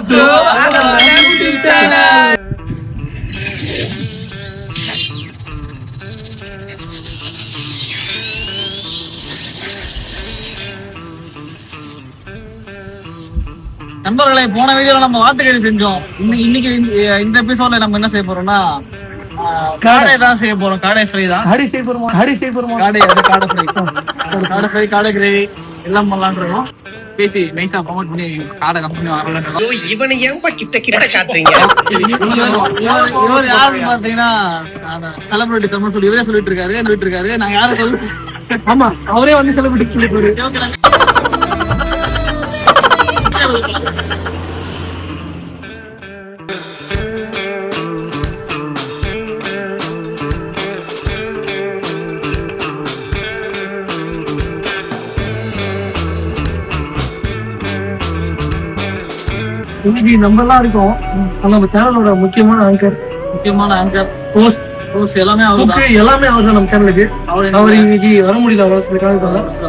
to YouTube channel. நண்பர்களை போன வீடியோல நம்ம வார்த்தைகள் செஞ்சோம். இன்னைக்கு இந்த எபிசோட்ல நம்ம என்ன செய்ய போறோம்னா காடை தான் செய்ய போறோம். காடை ஃப்ரை தான். காடை செய்ய போறோம். காடை ஃப்ரை, காடை கிரேவி எல்லாம் பண்ணலாம்னு இருக்கோம். பேசி நைஸா ப்ரோமோட் பண்ணி காடை கம்பெனி வரலாம்னு. இவனை ஏன்பா கிட்ட காட்டுறீங்க? இவர் யாருன்னு பாத்தீங்கன்னா செலிபிரிட்டி தமிழ் சொல்லி இவரே சொல்லிட்டு இருக்காரு. நான் யாரும் சொல்லு. ஆமா, அவரே வந்து செலிபிரிட்டி சொல்லிட்டு இன்னைக்கு நம்ம எல்லாம் இருக்கோம். நம்ம சேனலோட முக்கியமான ஆங்கர் போஸ்ட் எல்லாமே அவர் தான் நம்ம சேனலுக்கு. அவர் இன்னைக்கு வர முடியல. அவர்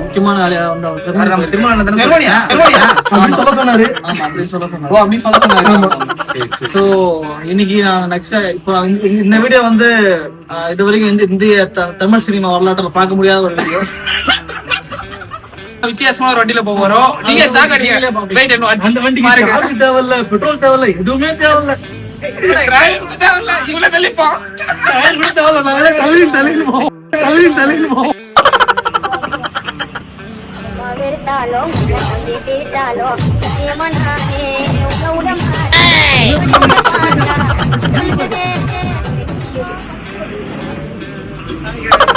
முக்கியமான வேலையா வந்து சொல்ல சொன்னாரு. சோ இன்னைக்கு நான் நெக்ஸ்ட் இப்போ இந்த வீடியோ வந்து இது வரைக்கும் இந்திய தமிழ் சினிமா வரலாற்றுல பார்க்க முடியாத ஒரு வீடியோ. வித்தியாசமா ஒரு வண்டியில போறோம். நீங்க ஷாக் அடிக்கல. வெயிட் என்ன அந்த வண்டிக்கு சார்ஜ் தேவையில்ல, பெட்ரோல் தேவையில்ல, எதுவுமே தேவையில்ல. டிரைவர் தேவையில்ல, இவளே தள்ளிப்போம். டிரைவர் தேவையில்ல, நாங்களே தள்ளிடுவோம். வெறுத்தாலோ பேச்சாலோ ஏமனானே உலகம்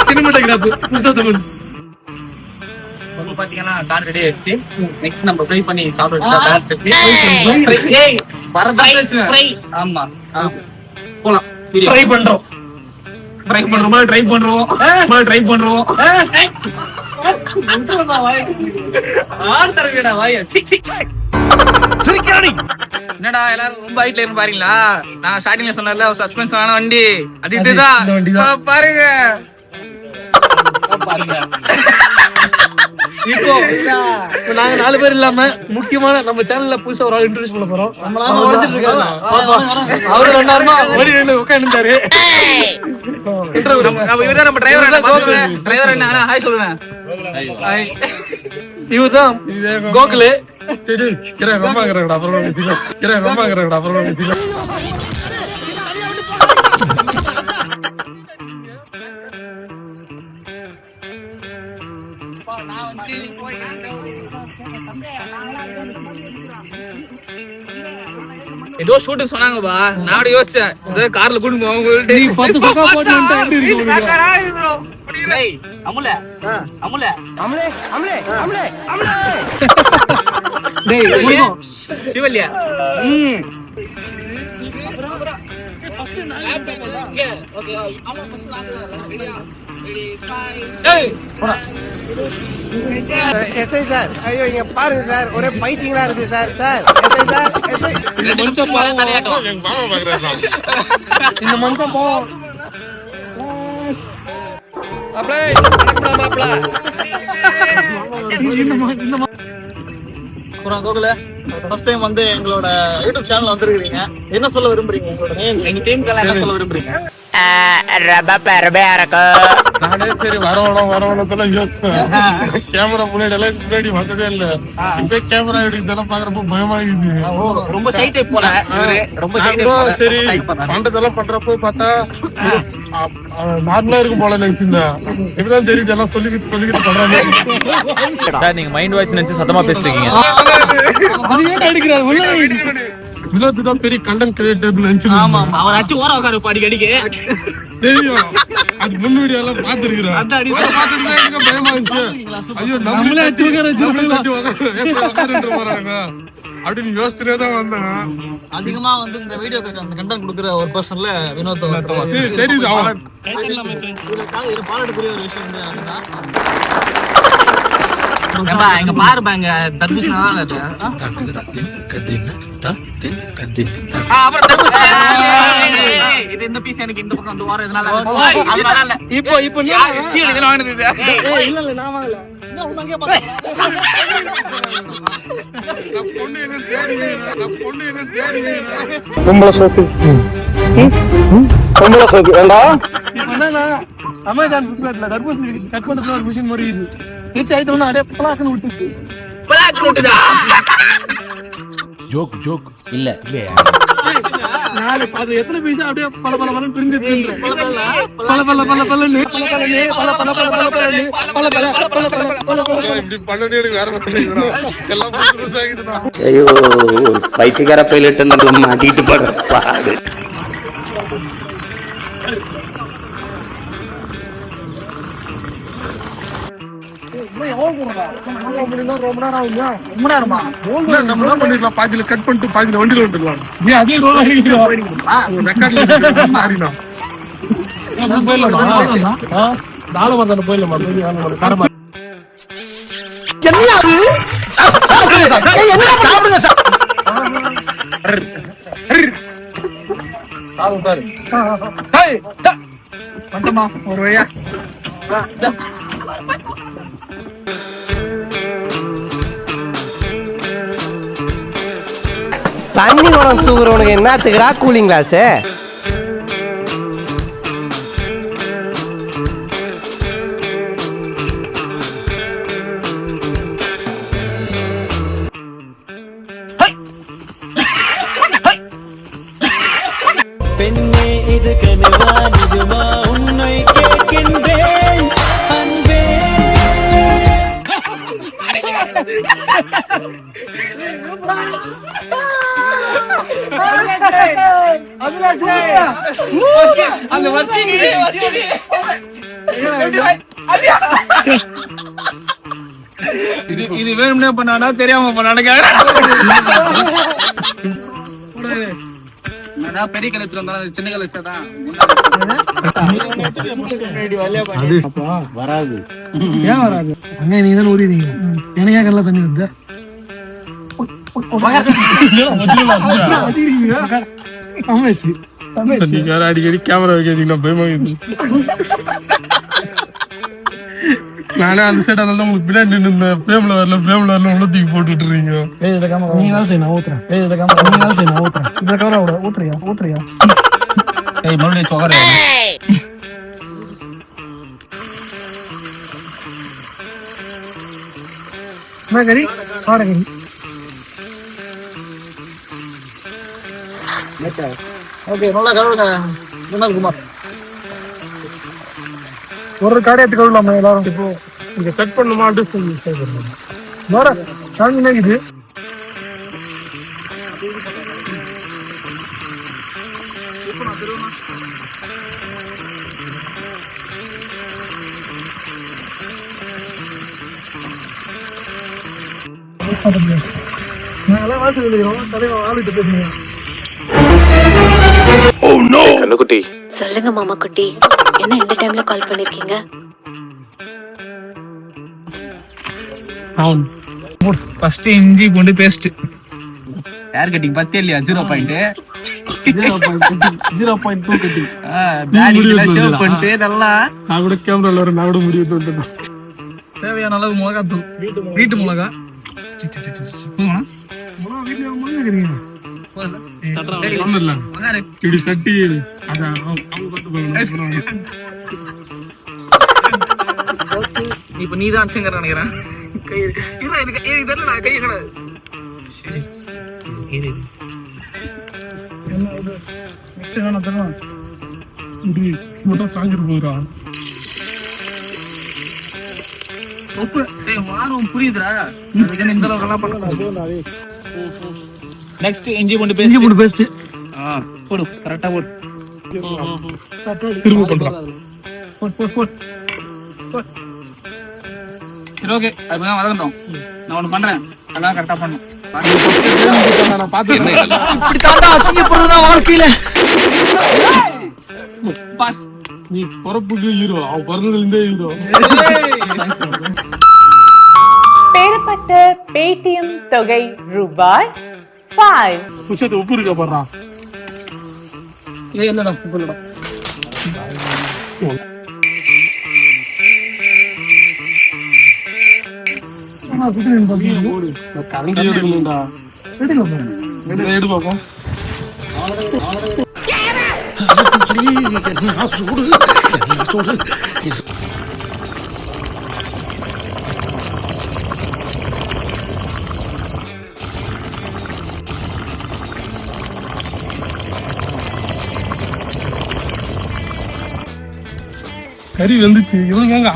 சினிமாட்டோகிராஃபர் புருஷோத்தமன் பாத்தீங்கன்னா கார் ரெடி ஆயிடுச்சு. நெக்ஸ்ட் நம்ம ஃப்ரை பண்ணி சாப்பிடுறோம். ஆமா போலாம். ட்ரை பண்றோம். என்னடா எல்லாரும் ரொம்ப ஹைட்ல இருந்து பாருங்களா? நான் ஸ்டார்டிங்ல சொன்னேன்ல சஸ்பென்ஸ் ஆன வண்டி அது இதுதான். பாருங்க இப்போ நாங்க 4 பேர் இல்லாம முக்கியமான நம்ம சேனல்ல புதுசா ஒரு ஆள் இன்ட்ரோடியூஸ் பண்ண போறோம். அவரு 2 நேரமா ஓடி உட்கார்ந்துட்டாரு. நம்ம டிரைவர் என்ன ஹாய் சொல்லுங்க. இவர்தான் கோகுலு. ஏதோ ஷூட்டிங் சொன்னாங்கப்பா. நான் யோசிச்சேன் ஏதோ கார்ல கூட்டிட்டு போவாங்க. சிவல்யா எஸ்ஐ சார், ஐயோ இங்க பாருங்க சார், ஒரே பைத்தியங்களா இருக்கு சார். எஸ்ஐ சார், இந்த மனுஷன் போவோம். அப்புறம் கோகுல ஃபர்ஸ்ட் டைம் வந்து எங்களோட யூடியூப் சேனல் வந்திருக்கீங்க. என்ன சொல்ல விரும்புறீங்க? எங்க டீமுக்கெல்லாம் என்ன சொல்ல விரும்புறீங்க? நானே சரி வரவணத்துல யோசிச்சேன். கேமரா முன்னாடி வந்ததே இல்ல. இந்த கேமரா இதெல்லாம் பாக்குறப்ப பயமாயிடுது. ரொம்ப சைட்டை போல. சரி பண்றதெல்லாம் பண்றப்போ பார்த்தா நார்மலா இருக்கும் போல நினைச்சிருந்தேன். இப்பதான் தெரியுது எல்லாம் சொல்லிக்கிட்டு பண்றாங்க. சார் நீங்க மைண்ட் வாய்ஸ் நினைச்சு சத்தமா பேசிட்டு இருக்கீங்க. வினோத்தான் பெரிய கண்டென்ட் கிரியேட்டர் நினைச்சு. ஆமா அவன் அச்சு ஓர உட்காரு அடிக்கடிக்கு தெரியும். அது முன் வீடியோ எல்லாம் பாத்துருக்கிறேன். பயமா இருந்துச்சு. ஐயோ நம்மளே அச்சு போறாங்க அப்படின்னு யோசிச்சுட்டே தான் வந்தேன். அதிகமா வந்து இந்த வீடியோ அந்த கண்டென்ட் கொடுக்குற ஒரு பர்சன்ல வினோத் தெரியுது. பாராட்டுக்குரிய ஒரு விஷயம் எங்க பாருப்பாங்க தர்பூசணி அப்புறம் தர்பூசணி. இது இந்த பீஸ் எனக்கு இந்த பக்கம் வந்து வாரம் இதனால அது நல்லா இல்ல. இப்போ நீ ஸ்டீல் இதெல்லாம் வாங்குனது இது. இல்ல இல்ல நான் வாங்கல. என்ன உனக்கே பார்த்தா பொம்பளை சோப்பு பொம்பளை சோப்பு வேண்டாம். இப்போ என்னன்னா அமேசான் பிஸ்கட்ல தர்பூசணி கட் பண்றதுல ஒரு மிஷின் மாதிரி இருக்கு. ரீச் ஆயிட்டோம்னா அப்படியே பலாக்குன்னு விட்டுச்சு. பிளாக் நோட்டுதா நாலு அது எத்தனை பைசா அப்படியே பல பல பலன்னு பிரிஞ்சு பல பல பல பலன்னு இப்படி பண்ணனே எனக்கு வேற மாதிரி எல்லாம் புதுசு ஆகிடுதா. ஐயோ பைத்தியக்கார பைலட் நம்ம மாட்டிட்டு படுற பாடு. ரொம்ப நேரமா நம்ம என்ன பண்ணிடலாம், பாதியில கட் பண்ணிட்டு பாதியில வண்டியில வந்துடலாம். நீ அதே ரோல் போயிடலாமா ஒரு வழியா தண்ணி குடம் தூக்குறவனுக்கு என்னத்துக்குடா கூலிங் கிளாஸ்? பெண்ணே இது கனவா நிஜமா உன்னை கேட்கின்றேன் அன்பே. அந்த வர்ஷினி இது வேணும்னே பண்ணானா தெரியாம பண்ணானுங்க. அதான் பெரிய கலெக்டர் வந்தாலும் சின்ன கலெக்டர் தான் வராது. ஏன் வராது? அண்ணே நீ தான் ஓடிடுங்க. எனக்கு ஏன் கல்ல தண்ணி வருது? அடிக்கடி கேமரா வைக்கிறீங்களா பயமா இருக்குது. நானே அந்த சைடு அதனால உங்களுக்கு பின்னாடி நின்று ஃப்ரேம்ல வரல உள்ள தூக்கி போட்டு விட்டுறீங்க. நீ தான் செய்யணும் ஊத்துறேன். நீ தான் செய்யணும் ஊத்துறேன். இந்த கவரை விட ஊத்துறியா மறுபடியும் சோகர என்ன கறி காடை கறி. ஓகே நல்லா கழுவுங்க குமார் குமார். ஒரு காடை எடுத்து கழுவலாமா எல்லாரும்? இப்போ இங்க கட் பண்ணுமா சொல்லி வேற சாமி இது நான் எல்லாம் வாசல் எழுதுகிறோம். தலைவன் ஆளுகிட்ட பேசுங்க. கண்ணுக்குட்டி சொல்லுங்க மாமா குட்டி, என்ன இந்த டைம்ல கால் பண்ணிருக்கீங்க? ஃபர்ஸ்ட் இஞ்சி பூண்டு பேஸ்ட் ஹேர் கட்டிங் பத்தே இல்லையா 0.2 கட்டி ஷேவ் பண்ணிட்டு நல்லா நான் கூட கேமரால வர நான் கூட முடிவு தேவையான அளவு மிளகாத்தூள் வீட்டு மிளகா இப்படி தட்டி இப்ப நீ தான் அடிச்சுங்க நினைக்கிறேன். தெரியல கை கிடையாது. சரி சாஞ்சிட்டு போகுதா புரியுதுடா. இந்த அளவுக்கு பண்ணலாம். நெக்ஸ்ட் இஞ்சி பூண்டு பேஸ்ட் போடு கரெக்டா போடு. திரும்ப பண்றான். சரி ஓகே அதுதான் வதங்கட்டும். நான் ஒண்ணு பண்றேன் அதான் கரெக்டா பண்ணும். நான் பாத்துக்கிறேன். வாழ்க்கையில பாஸ் நீ பிறப்புக்கு ஹீரோ, அவன் பிறந்ததுல இருந்தே ஹீரோ. பெறப்பட்ட பேடிஎம் தொகை ரூபாய் 5. புஷத்து உப்பு இருக்க போடுறான். இல்லடா இல்லடா கரண்டி எடுக்கணும்டா. எடு பாப்போம். கறி வந்துச்சு. இவனுங்க அங்க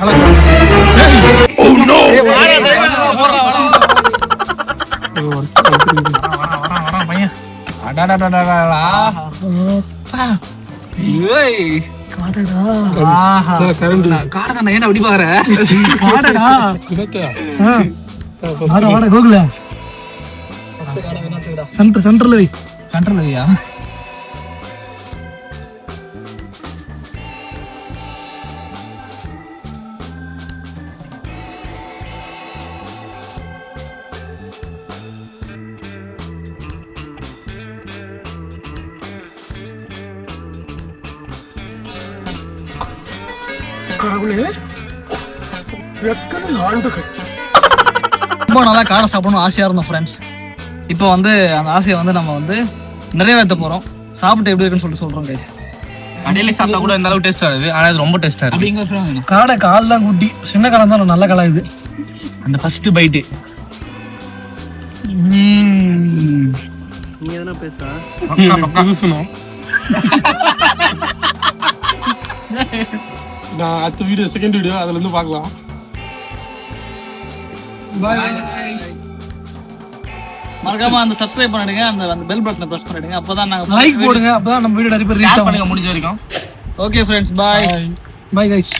சென்டர்ல வையா ரொம்ப நல்லா காடை சாப்பிடணும் ஆசையா இருந்தோம் ஃப்ரெண்ட்ஸ். இப்போ வந்து அந்த ஆசையை வந்து நம்ம வந்து நிறைவேற்ற போறோம். சாப்பிட்டு எப்படி இருக்குன்னு சொல்லிட்டு சொல்றோம் கைஸ். கடையில சாப்பிட்டா கூட இந்த அளவுக்கு டேஸ்டா இருக்கு, ஆனா இது ரொம்ப டேஸ்டா இருக்கு. அப்படிங்க காடை கால் தான் குட்டி, சின்ன காலம் தான் நல்ல காலம் இது. அந்த ஃபர்ஸ்ட் பைட்டு நீ எதனா பேசுறா நான் அடுத்த வீடியோ செகண்ட் வீடியோ அதுல இருந்து பார்க்கலாம். மறக்காம அந்த சப்ஸ்கிரைப் பண்ணிடுங்க, அந்த பெல் பட்டனை பிரஸ் பண்ணிடுங்க. அப்பதான் நாங்க லைக் போடுங்க, அப்பதான் நம்ம வீடியோ நிறைய பேர் ரீச் ஆகும். முடிஞ்ச வரைக்கும். Okay friends, bye bye guys.